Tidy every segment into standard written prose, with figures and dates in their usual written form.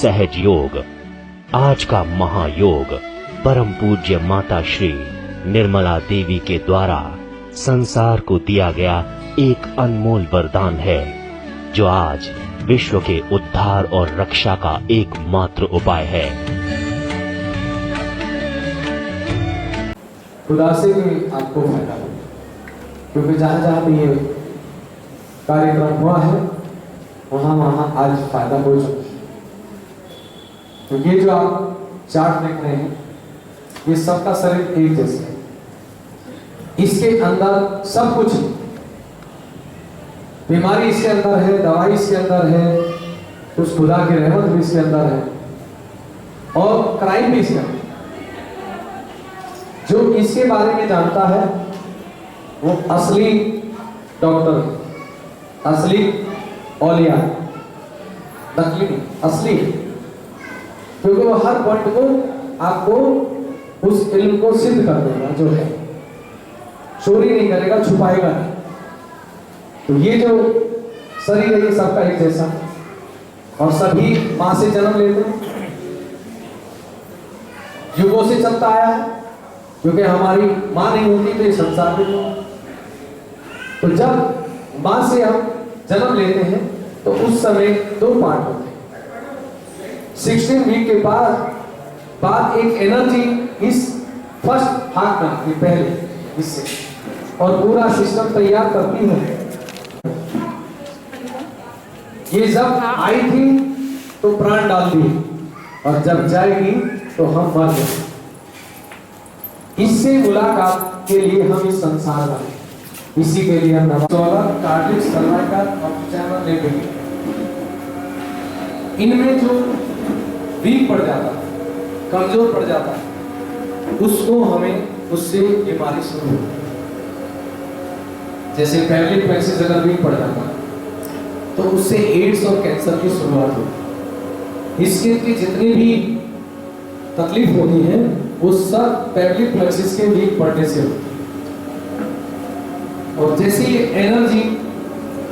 सहज योग। आज का महायोग परम पूज्य माता श्री निर्मला देवी के द्वारा संसार को दिया गया एक अनमोल वरदान है, जो आज विश्व के उद्धार और रक्षा का एकमात्र उपाय है। खुदा से भी आपको फायदा हो, क्योंकि जहां जहां भी ये कार्यक्रम हुआ है वहां वहां आज फायदा हो चुका है। तो ये जो आप चार्ट देख रहे हैं, ये सबका शरीर एक जैसा है, इसके अंदर सब कुछ है। बीमारी इसके अंदर है, दवाई इसके अंदर है, उस खुदा की रहमत भी इसके अंदर है और क्राइम भी इसके अंदर। जो इसके बारे में जानता है वो असली डॉक्टर, असली औलिया, नकली नहीं, असली, क्योंकि वो हर पॉइंट को आपको उस इल्म को सिद्ध कर देगा, जो है चोरी नहीं करेगा, छुपाएगा नहीं। तो ये जो शरीर है ये सबका एक जैसा, और सभी मां से जन्म लेते हैं, युगों से चलता आया है, क्योंकि हमारी मां नहीं होती तो ये संसार भी नहीं होता। तो जब मां से हम जन्म लेते हैं तो उस समय दो पार्ट होते हैं। 16 वीक के बाद एक एनर्जी इस फर्स्ट हार्ट में पहले इससे, और पूरा सिस्टम तैयार करती है। ये जब आई थी तो प्राण डाल दी, और जब जाएगी तो हम मर जाएंगे। इससे मुलाकात के लिए हम इस संसार में, इसी के लिए हम कार्डियक सर्वाइकल ऑब्स्ट्रक्शन लेंगे। इनमें जो वीक पड़ जाता है, कमजोर पड़ जाता है, उसको हमें उससे बीमारी शुरू होती है। जैसे फैमिली प्लेक्सिस अगर वीक पड़ जाता है तो उससे एड्स और कैंसर की शुरुआत होती है। इसके की जितनी भी तकलीफ होती है वो सब पैब्लिक प्लेक्सिस के वीक पड़ने से होती है। और जैसे ये एनर्जी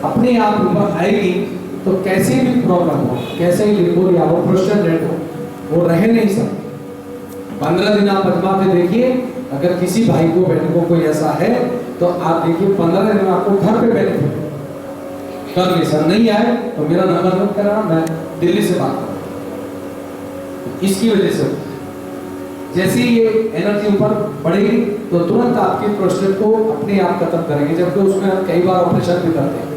अपने आप ऊपर आएगी तो कैसे भी प्रॉब्लम हो, कैसे ही लिवर या वो प्रोस्टेट हो, वो रह नहीं सकते। 15 दिन आप आजमा के देखिए, अगर किसी भाई को बहन को कोई ऐसा है तो आप देखिए 15 दिन में आपको घर पे बेनिफिट कर ले। सर नहीं आए तो मेरा नंबर नोट कराना, मैं दिल्ली से बात करूँ। इसकी वजह से जैसे ये एनर्जी ऊपर बढ़ेगी तो तुरंत आपके प्रोस्टेट को अपने आप खत्म करेंगे, जबकि उसमें हम कई बार ऑपरेशन भी करते हैं,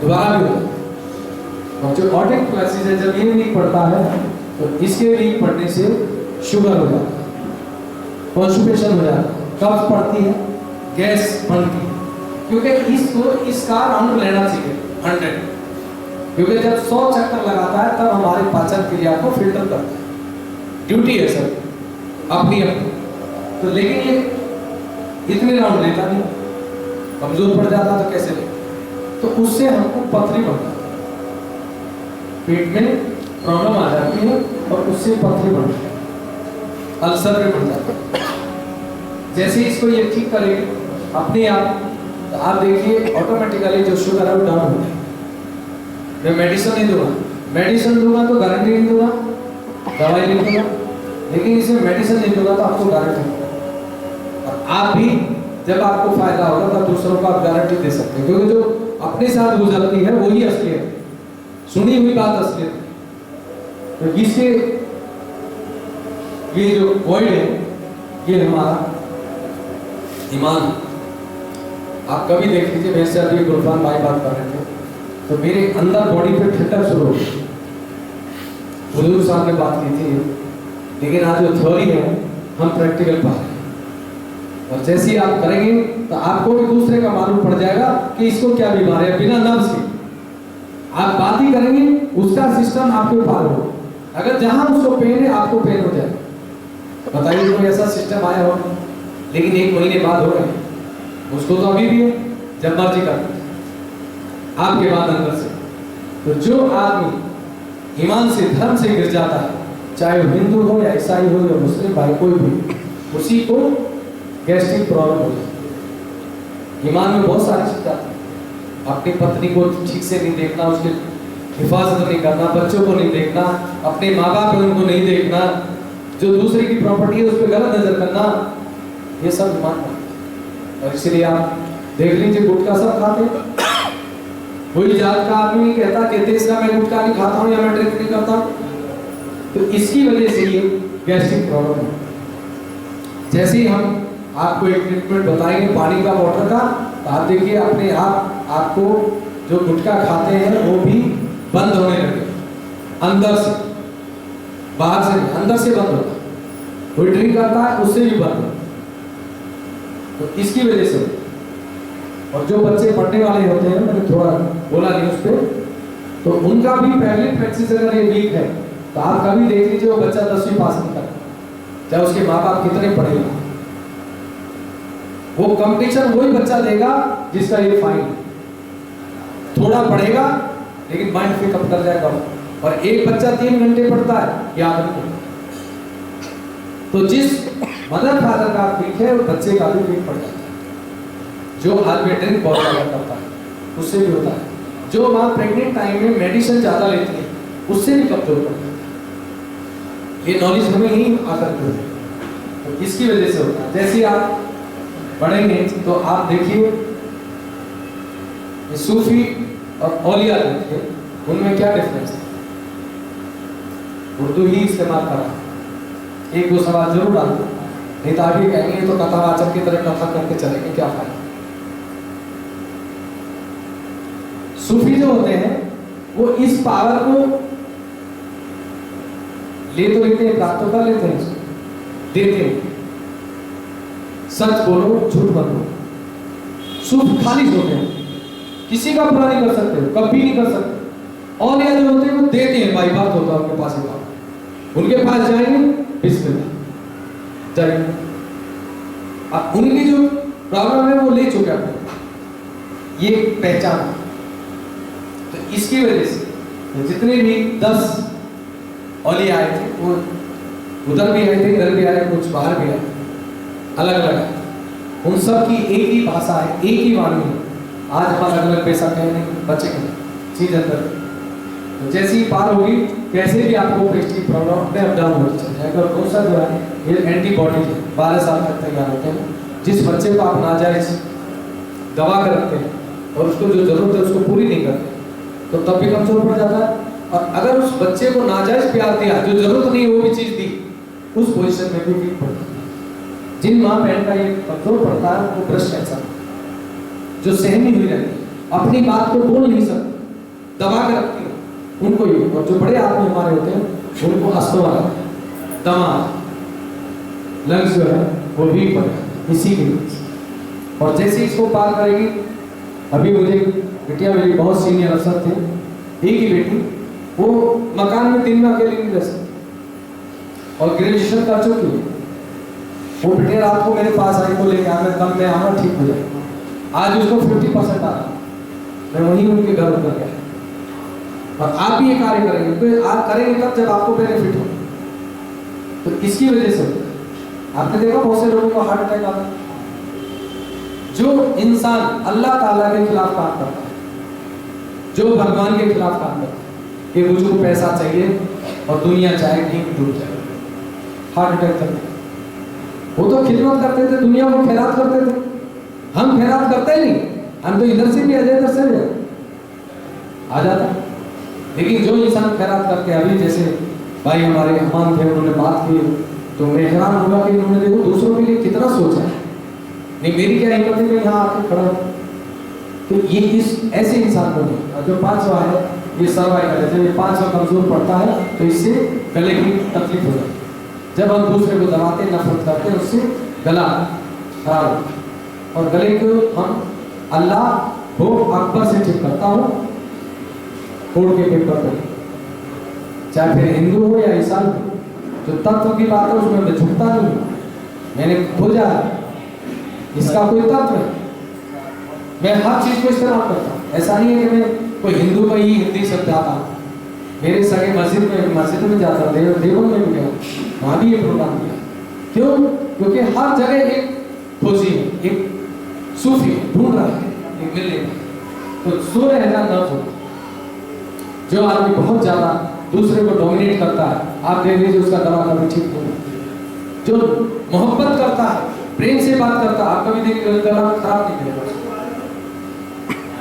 दोबारा भी होता है। और जो ऑर्डिक प्लेक्सिस है, जब ये वीक पड़ता है तो इसके वीक पड़ने से शुगर हो जाता है, कॉन्स्टिपेशन हो जाता है, कब्ज पड़ती है, गैस बनती है। क्योंकि इसको इसका राउंड लेना चाहिए 100, क्योंकि जब 100 चक्कर लगाता है तब हमारे पाचन क्रिया को फिल्टर करता है। ड्यूटी है सर अपनी अपनी। तो लेकिन ये इतने राउंड लेता नहीं, कमजोर पड़ जाता तो कैसे ले, तो उससे हमको पथरी बढ़ता है, पेट में प्रॉब्लम आ जाती है और उससे पथरी बढ़ती है, अल्सर भी बढ़ जाता है। जैसे इसको ये ठीक करेंगे अपने आप, तो आप देखिए ऑटोमेटिकली जो शुगर है वो डाउन हो जाएगी। मैं मेडिसिन नहीं दूंगा, मेडिसिन दूंगा तो गारंटी नहीं दूंगा, दवाई नहीं दूंगा, लेकिन इसमें मेडिसिन नहीं दूंगा तो आपको गारंटी दूंगा। और आप भी जब आपको फायदा होगा तब दूसरों को आप गारंटी दे सकते हैं, क्योंकि जो अपने साथ गुजरती है वही असलियत है, सुनी हुई बात असलियत है। तो इससे ये जो वॉइड है ये हमारा ईमान। आप कभी देख लीजिए, मेरे से अभी गुरफान भाई बात कर रहे थे तो मेरे अंदर बॉडी पे ठंडक शुरू हो गई। हुजूर साहब ने बात की थी, लेकिन आज जो थ्योरी है हम प्रैक्टिकल पा रहे हैं। और जैसे ही आप करेंगे तो आपको भी दूसरे का मालूम पड़ जाएगा कि इसको क्या बीमारी है। बिना नब्ज के आप बात ही करेंगे, उसका सिस्टम आपके पार हो। अगर जहां उसको पेन है आपको पेन हो जाएगा। बताइए कोई ऐसा सिस्टम आया हो, लेकिन 1 महीने बाद हो रहा है, उसको तो अभी भी है, जब मर्जी कर आपके बाद अंदर से। तो जो आदमी ईमान से धर्म से गिर जाता है, चाहे वो हिंदू हो या ईसाई हो या मुस्लिम भाई कोई भी, उसी को गैस्ट्रिक प्रॉब्लम हो जाती है। ईमान में बहुत सारी चीजें आती हैं। अपनी पत्नी को ठीक से नहीं देखना, उसके हिफाजत नहीं करना, बच्चों को नहीं देखना, अपने माँ बाप है उनको नहीं देखना, जो दूसरे की प्रॉपर्टी है उस पर गलत नजर करना, ये सब ईमान नहीं। और इसलिए आप देख लीजिए गुटखा सब खाते हैं। कोई जात का आदमी नहीं कहता कि देश का मैं गुटखा नहीं खाता हूँ या मैं ड्रिंक नहीं करता हूँ। तो इसकी वजह से ये गैस्ट्रिक प्रॉब्लम है। जैसे ही हम आपको एक ट्रीटमेंट बताएंगे पानी का, वाटर का, तो आप देखिए अपने आप आपको जो गुटखा खाते हैं वो भी बंद होने लगे, अंदर से, बाहर से नहीं, अंदर से बंद होता है। कोई ड्रिंक करता है उससे भी बंद होता है। तो इसकी वजह से। और जो बच्चे पढ़ने वाले होते हैं, मैंने थोड़ा बोला न्यूज़ पे, तो उनका भी पहले प्रैक्टिस अगर ये वीक है तो आप कभी देख लीजिए वो बच्चा 10वीं पास नहीं करता, चाहे उसके माँ बाप कितने पढ़े हों। वो कंपटीशन वही बच्चा देगा जिसका ये फाइन, थोड़ा पढ़ेगा लेकिन माइंड पे कब कर जाएगा। और एक बच्चा 3 घंटे पढ़ता है, याद रखो। तो जिस मदर फादर का वीक है वो बच्चे का भी वीक पड़ जाता है। जो आदमी ड्रिंक बहुत ज्यादा करता है उससे भी होता है। जो माँ प्रेग्नेंट टाइम में मेडिसिन ज्यादा लेती है उससे भी कमजोर पड़ता है। ये नॉलेज हमें ही आकर के होती है, तो इसकी वजह से होता है। जैसे आप पढ़ेंगे तो आप देखिए सूफी और औलिया देखिए, उनमें क्या डिफरेंस है। उर्दू ही इस्तेमाल कर रहा है। एक दो सवाल जरूर डाल दो, नहीं तो आगे कहेंगे तो कथावाचक की तरह कथा करके चलेंगे, क्या फायदा। सूफी जो होते हैं वो इस पावर को ले तो लेते हैं, प्राप्त कर लेते हैं, देते हैं। सच बोलो, झूठ मत बोलो। सूफी खालिश होते हैं, किसी का बुरा नहीं कर सकते, कभी नहीं कर सकते। और ये जो होते हैं वो देते हैं, भाई बात होता है उनके पास ही बात, उनके पास जाएंगे बिस्मिल्लाह जाएंगे। अब उनकी जो प्रॉब्लम है वो ले चुके हैं, ये पहचान। तो इसकी वजह से जितने भी 10 औलिया आए थे वो उधर भी आए थे, इधर भी आए, कुछ बाहर भी आए, अलग अलग आए। उन सब की एक ही भाषा है, एक ही वाणी है। आज हम अलग अलग पैसा कहें नहीं, बचेंगे चीज अंदर। तो जैसी ही पार होगी, कैसे भी आपको पेस्टी प्रॉब्लम अपने अप डाउन होती चल जाएगा। और कौन सा जो है ये एंटीबॉडी है, 12 साल तक तैयार होते हैं। जिस बच्चे को आप नाजायज दबा कर रखते हैं और उसको जो जरूरत है उसको पूरी नहीं करते, तो तब भी कमजोर पड़ जाता है। और अगर उस बच्चे को नाजायज प्यार दिया, जो जरूरत नहीं वो भी चीज दी, उस पोजीशन में भी वीक पड़ता है। जिन माँ बहन का ये कमजोर पड़ता है वो ब्रेस्ट कैंसर, जो सहमी हुई रहती है, अपनी बात को बोल नहीं सकती, दबा कर रखती है, उनको ही। और जो बड़े आदमी हमारे होते हैं उनको अस्थमा रहता है, दमा, लंग्स जो है वो वीक पड़ जाता है इसी के लिए। और जैसे इसको पार करेगी, अभी मुझे बेटियां मेरी बहुत सीनियर अफसर थे, एक ही बेटी, वो मकान में दिन में अकेले नहीं रह सकती और ग्रेजुएशन कर चुकी है। वो बेटियां रात को मेरे पास आई, बोले मैं कल मैं आना ठीक हो जाएगा। आज उसको 50% आ रहा, मैं वहीं उनके घर उतर गया। और आप भी ये कार्य करेंगे, तो आप करेंगे तब जब आपको बेनिफिट हो। तो इसकी वजह से आपने देखा बहुत से लोगों को हार्ट अटैक आता है। जो इंसान अल्लाह ताला के खिलाफ काम करता है, जो भगवान के खिलाफ काम करता है, कि मुझको पैसा चाहिए और दुनिया चाहे ठीक डूब जाए, हार्ट अटैक करते हैं। वो तो खिदमत करते थे, दुनिया को खैरात करते थे। हम खैरात करते ही नहीं, हम तो इधर से भी आ जाए, इधर से भी आ जाता। लेकिन जो इंसान खैरात करके, अभी जैसे भाई हमारे अमान थे, उन्होंने बात की, तो मैं हैरान हुआ कि उन्होंने देखो दूसरों के लिए कितना सोचा है। नहीं मेरी क्या हिम्मत है मैं यहाँ आके खड़ा हूँ। तो ये इस ऐसे इंसान को नहीं। और जो 5वां है ये सर्वाइकल है। जब ये 5वां कमजोर पड़ता है तो इससे गले की तकलीफ हो जाती है। जब हम दूसरे को दबाते, नफरत करते हैं, उससे गला खराब होता है। और गले को हम अल्लाह हो अकबर से ठीक करता हूँ कोर्ट के पेपर पर, चाहे फिर हिंदू हो या ईसाई हो। जो तत्व की बात है उसमें मैं झुकता नहीं, मैंने खोजा इसका कोई तत्व है, मैं हर चीज को इस्तेमाल करता हूँ। ऐसा नहीं है कि मैं कोई हिंदू का ही हिंदी शब्द आता हूँ। मेरे सगे मस्जिद में जाता हूँ, देवबंद में भी गया, वहाँ भी ये प्रोग्राम किया। क्यों? क्योंकि हर जगह एक खोजी है, एक सूफी ढूंढ रहा है, एक मिलने का। तो सो रहना न हो, जो आदमी बहुत ज्यादा दूसरे को डोमिनेट करता है, आप देख लीजिए उसका दवा कभी ठीक नहीं होता। जो मोहब्बत करता है, प्रेम से बात करता है, आप कभी देखिए गला खराब नहीं करेगा।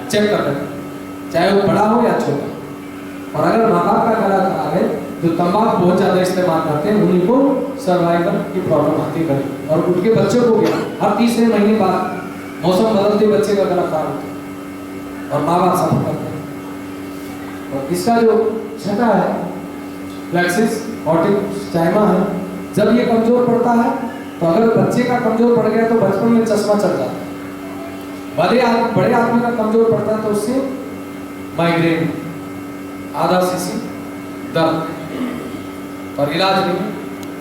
चेक कर लें, चाहे वो बड़ा हो या छोटा। और अगर माँ बाप का गला खराब है, जो तंबाकू बहुत ज्यादा इस्तेमाल करते हैं, उन्हीं को सर्वाइकल की प्रॉब्लम आती है। और उनके बच्चों को भी हर तीसरे महीने बाद मौसम बदलते बच्चे का गला खराब होता है और माँ बाप सफर करते हैं। और इसका जो छठा है प्लेक्सिस ऑटिक स्टाइमा है, जब ये कमजोर पड़ता है तो अगर बच्चे का कमजोर पड़ गया तो बचपन में चश्मा चल जाता है। बड़े आदमी का कमजोर पड़ता है तो उससे माइग्रेन, आधा सीसी दर्द, और इलाज नहीं,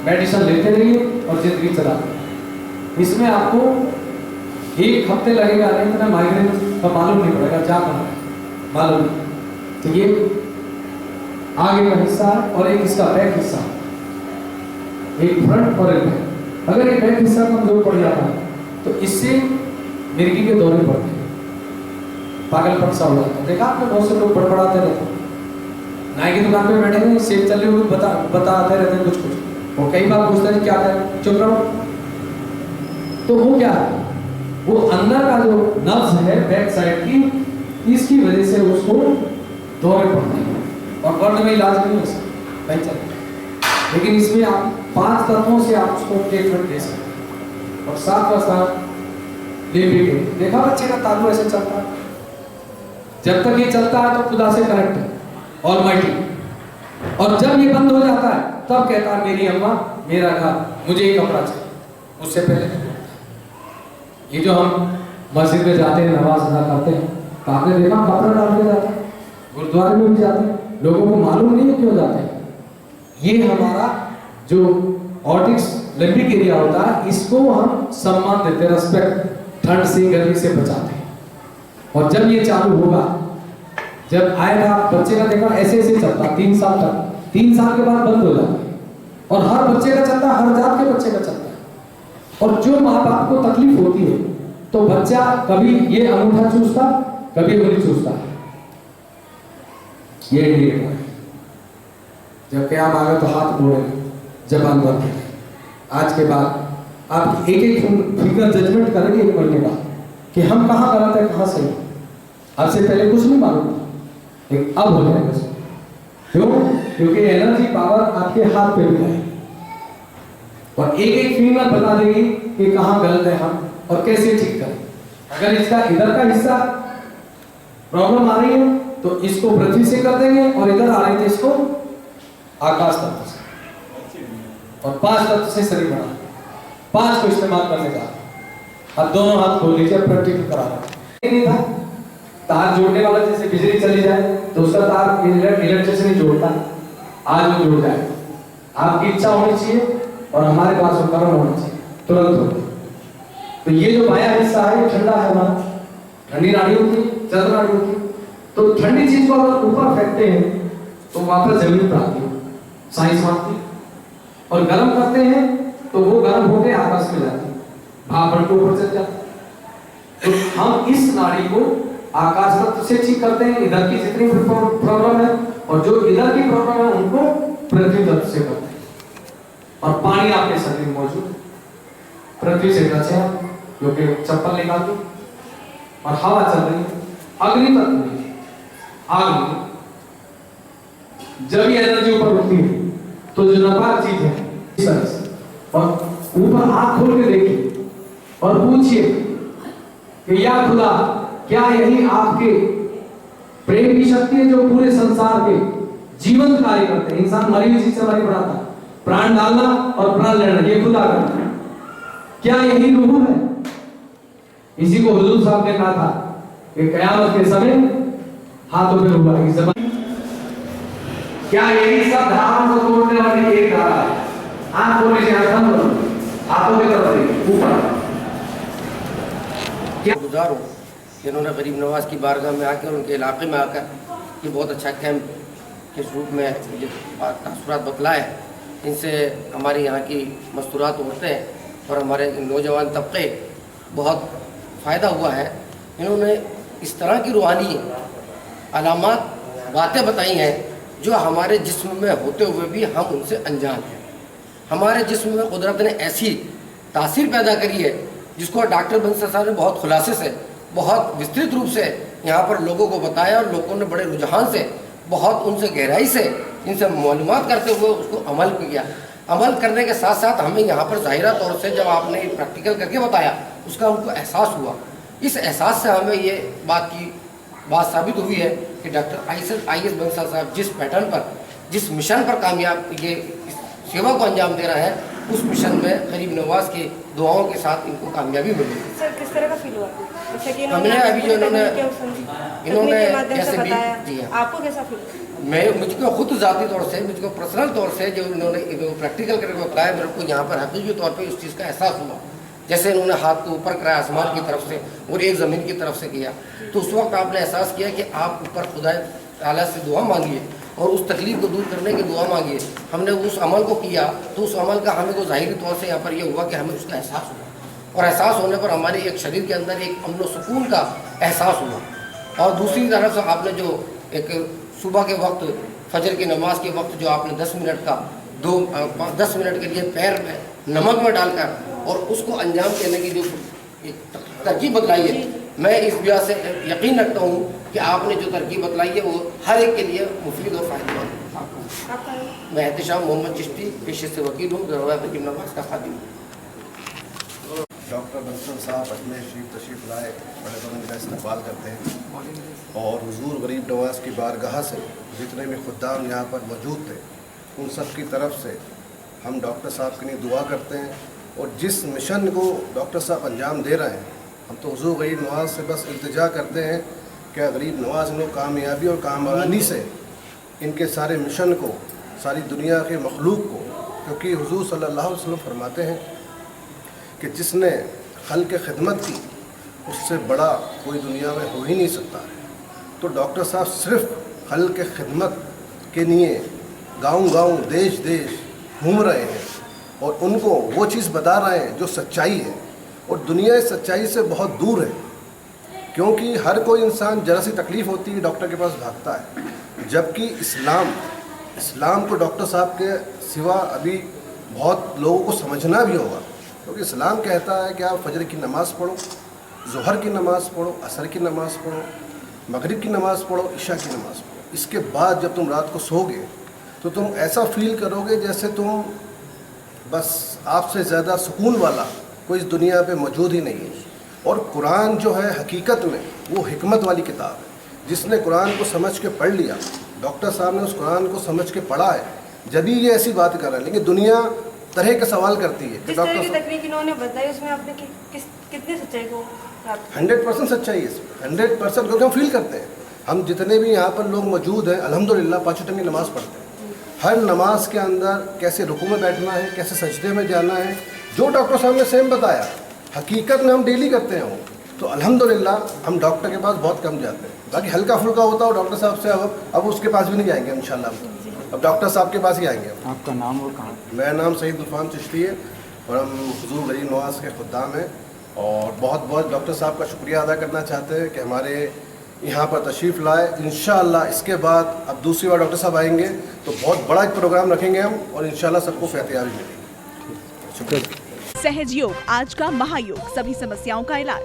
मेडिसिन लेते रहिए और जिंदगी चलाते। इसमें आपको 1 हफ्ते लगेगा, नहीं तो माइग्रेन का मालूम नहीं पड़ेगा, क्या मालूम नहीं। तो ये आगे का हिस्सा है और एक इसका बैक हिस्सा, एक फ्रंट और एक बैक। अगर ये बैक हिस्सा कमजोर पड़ जाता है तो इससे मिर्गी के दौरे पड़ते हैं, पागलपन सा हो जाता है। देखा आपने बहुत से लोग बड़बड़ाते रहते हैं, नाई की दुकान पे बैठे हैं, सेब चल रही हुई बताते रहते हैं कुछ वो कई बार पूछते हैं क्या करें, चुप रहो। तो वो क्या है, वो अंदर का जो नर्व्स है बैक साइड की, इसकी वजह से उसको दौरे पड़ते हैं और वर्ड में इलाज नहीं हो सकता, नहीं चलता। लेकिन इसमें आप 5 तत्वों से आप उसको ट्रीटमेंट दे सकते हैं। और 7वां स्थान लिम्बिक। देखा बच्चे का तालु ऐसे चलता है, जब तक ये चलता है तो खुदा से कनेक्ट है, ऑलमाइटी। और जब ये बंद हो जाता है तब कहता है मेरी अम्मा, मेरा घर, मुझे ये कपड़ा चाहिए। उससे पहले ये जो हम मस्जिद में जाते हैं, नमाज अदा करते हैं, तो आपने देखा कपड़ा डाल के जाते हैं, गुरुद्वारे में भी जाते हैं, लोगों को मालूम नहीं है क्यों जाते हैं। ये हमारा जो ऑटिक्स लिम्बिक एरिया होता है, इसको हम सम्मान देते हैं, रेस्पेक्ट, ठंड से गर्मी से बचाते हैं। और जब ये चालू होगा, जब आएगा बच्चे का देखा ऐसे ऐसे चलता 3 साल तक, 3 साल के बाद बंद हो जाता है। और हर बच्चे का चलता है, हर जात के बच्चे का चलता है। और जो माँ बाप को तकलीफ होती है तो बच्चा कभी ये अंगूठा चूसता, कभी उंगली चूसता है, ये नहीं है। जब क्या मांगे तो हाथ मोड़े, जबान बंद है। आज के बाद आप एक फिगर जजमेंट करेंगे 1 महीने बाद कि हम कहाँ गलत है, कहाँ सही। आपसे पहले कुछ नहीं मालूम था, लेकिन अब हो जाएगा। क्यों? क्योंकि एनर्जी पावर आपके हाथ पे भी है और एक फिंगर बता देगी कि कहाँ गलत है हम और कैसे ठीक करें। अगर इसका इधर का हिस्सा प्रॉब्लम आ रही है तो इसको पृथ्वी से कर देंगे, और इधर आ रही है इसको आकाश तत्व से, और 5 तत्व से शरीर बना, 5 को इस्तेमाल करने का। अब दोनों हाथ खोल लीजिए, प्रैक्टिकल करा नहीं था। तार जोड़ने वाला जैसे बिजली चली जाए तो उसका तार इलेक्ट्रिसिटी जोड़ता, आज वो जुड़ जाए। आपकी इच्छा होनी चाहिए और हमारे पास वो कर्म होना चाहिए, तुरंत हो। तो ये जो बाया हिस्सा है ये ठंडा है, हमारा ठंडी नाड़ी होती, जल नाड़ी होती। तो ठंडी चीज को अगर ऊपर फेंकते हैं तो वापस जमीन पर आती है, साइंस मानती। और गर्म करते हैं तो वो गर्म होकर आकाश में जाती है, भाप के ऊपर चल जाती। तो हम इस नाड़ी को आकाश तत्व से ठीक करते हैं, इधर की जितनी भी प्रॉब्लम है, और जो इधर की प्रॉब्लम है उनको पृथ्वी तत्व से करते हैं। और पानी आपके शरीर में मौजूद, पृथ्वी से बचे जो कि चप्पल निकाल दी, और हवा चल रही है, अग्नि तत्व में आग में। जब ये एनर्जी ऊपर उठती है तो जो नापाक चीज है इस तरह से, और ऊपर आंख खोल के देखिए और पूछिए कि या खुदा, क्या यही आपके प्रेम की शक्ति है जो पूरे संसार के जीवंत कार्य करते हैं। इंसान मरी हुई चीज से मरी पड़ा था, प्राण डालना और प्राण लेना ये खुदा करता है। क्या यही रूह है? इसी को हुजूर साहब ने कहा था कि कयामत के समय हाथों में रूह आएगी, जबान। क्या यही सब धाराओं को तोड़ने वाली एक धारा है? आंख खोलने से हाथों की तरफ ऊपर। क्या गुजार हूँ जिन्होंने गरीब नवाज की बारगाह में आकर, उनके इलाके में आकर ये बहुत अच्छा कैंप के रूप में मुझे तासुरात बतलाए। इनसे हमारी यहाँ की मस्तूरात औरतें और हमारे नौजवान तबके बहुत फ़ायदा हुआ है। इन्होंने इस तरह की रूहानी अलामात बातें बताई हैं जो हमारे जिस्म में होते हुए भी हम उनसे अनजान हैं। हमारे जिस्म में कुदरत ने ऐसी तासीर पैदा करी है जिसको डॉक्टर बंसल साहब ने बहुत खुलासे से, बहुत विस्तृत रूप से यहाँ पर लोगों को बताया और लोगों ने बड़े रुझान से, बहुत उनसे गहराई से इनसे मालूमात करते हुए उसको अमल किया। अमल करने के साथ साथ हमें यहाँ पर ज़ाहिरा तौर से जब आपने प्रैक्टिकल करके बताया उसका उनको एहसास हुआ। इस एहसास से हमें ये बात साबित हुई है कि डॉक्टर आई.एस. बंसल साहब जिस पैटर्न पर, जिस मिशन पर कामयाब ये सेवा को अंजाम दे रहा है, उस मिशन में गरीब नवाज की दुआओं के साथ इनको कामयाबी मिली। सर किस तरह का फील हुआ? जैसे कि हमने अभी जो इन्होंने जैसे भी जी हाँ, आपको कैसा फील हुआ? मुझको खुद ज़ाती तौर से, मुझको पर्सनल तौर से जो इन्होंने प्रैक्टिकल करके बताया, मेरे को यहाँ पर हकीकी तौर पे उस चीज़ का एहसास हुआ। जैसे इन्होंने हाथ को ऊपर कराया आसमान की तरफ से और एक ज़मीन की तरफ से किया, तो उस वक्त आपने एहसास किया कि आप ऊपर खुदा ताला से दुआ मांगिए और उस तकलीफ को दूर करने की दुआ मांगिए। हमने उस अमल को किया तो उस अमल का हमें को ज़ाहिरी तौर से यहाँ पर यह हुआ कि हमें उसका एहसास हुआ और एहसास होने पर हमारे एक शरीर के अंदर एक अमन व सुकून का एहसास हुआ। और दूसरी तरफ से आपने जो एक सुबह के वक्त फजर की नमाज के वक्त जो आपने 10 मिनट का 10 मिनट के लिए पैर में नमक में डालकर और उसको अंजाम देने की जो एक तरकीब बतलाई है, मैं इस वजह से यकीन रखता हूँ कि आपने जो तरकीब बतलाई है वो हर एक के लिए मुफीद और फ़ायदेमंद है। मैं एहतशाम मोहम्मद चिश्ती पेशे से वकील हूँ, गरीब नवाज का खादिम हूँ। डॉक्टर बंसल साहब अजमेर शरीफ तशरीफ़ लाए, बड़े बुलंद का इस्तकबाल करते हैं और हुजूर गरीब नवाज की बारगाह से जितने भी खुद्दाम यहाँ पर मौजूद थे उन सब की तरफ से हम डॉक्टर साहब के लिए दुआ करते हैं। और जिस मिशन को डॉक्टर साहब अंजाम दे रहे हैं, हम तो हुजूर गरीब नवाज से बस इल्तिजा करते हैं कि गरीब नवाज ने कामयाबी और कामरानी से इनके सारे मिशन को, सारी दुनिया के मखलूक को, क्योंकि हुजूर सल्लल्लाहु अलैहि वसल्लम फरमाते हैं कि जिसने खल्क़ के खिदमत की उससे बड़ा कोई दुनिया में हो ही नहीं सकता है। तो डॉक्टर साहब सिर्फ खल्क़ के खिदमत के लिए गाँव-गाँव, देश-देश घूम रहे हैं और उनको वो चीज़ बता रहे हैं जो सच्चाई है और दुनिया इस सच्चाई से बहुत दूर है। क्योंकि हर कोई इंसान ज़रा सी तकलीफ़ होती है डॉक्टर के पास भागता है, जबकि इस्लाम को डॉक्टर साहब के सिवा अभी बहुत लोगों को समझना भी होगा। क्योंकि इस्लाम कहता है कि आप फजर की नमाज़ पढ़ो, ज़ोहर की नमाज़ पढ़ो, असर की नमाज़ पढ़ो, मगरिब की नमाज़ पढ़ो, इशा की नमाज़ पढ़ो। इसके बाद जब तुम रात को सोओगे तो तुम ऐसा फील करोगे जैसे तुम बस आपसे ज़्यादा सुकून वाला कोई इस दुनिया पे मौजूद ही नहीं है। और कुरान जो है हकीकत में वो हिकमत वाली किताब है। जिसने कुरान को समझ के पढ़ लिया, डॉक्टर साहब ने उस कुरान को समझ के पढ़ा है, जब ही ये ऐसी बात कर रहे हैं। लेकिन दुनिया तरह के सवाल करती है कि डॉक्टर की तकनीक इन्होंने बताई उसमें आपने कितनी सच्चाई को 100% सच्चाई है, 100%, क्योंकि हम फील करते हैं। हम जितने भी यहाँ पर लोग मौजूद हैं अल्हम्दुलिल्लाह 5 टाइम की नमाज़ पढ़ते हैं। हर नमाज के अंदर कैसे रुकू में बैठना है, कैसे सजदे में जाना है, जो डॉक्टर साहब ने सेम बताया हकीकत में हम डेली करते हैं वो। तो अल्हम्दुलिल्लाह हम डॉक्टर के पास बहुत कम जाते हैं। बाकी हल्का फुल्का होता है डॉक्टर साहब से अब उसके पास भी नहीं जाएंगे इंशाल्लाह, अब डॉक्टर साहब के पास ही आएंगे। आपका नाम और कहाँ? मेरा नाम सईद इरफान चिश्ती है और हम हुजूर गरीब नवाज के खुद्दाम हैं। और बहुत बहुत डॉक्टर साहब का शुक्रिया अदा करना चाहते हैं कि हमारे यहाँ पर तशरीफ़ लाए। इंशाअल्लाह इसके बाद अब दूसरी बार डॉक्टर साहब आएंगे तो बहुत बड़ा एक प्रोग्राम रखेंगे हम और इंशाअल्लाह सबको फैतियाबी मिलेगी। शुक्रिया। सहज योग, आज का महायोग, सभी समस्याओं का इलाज।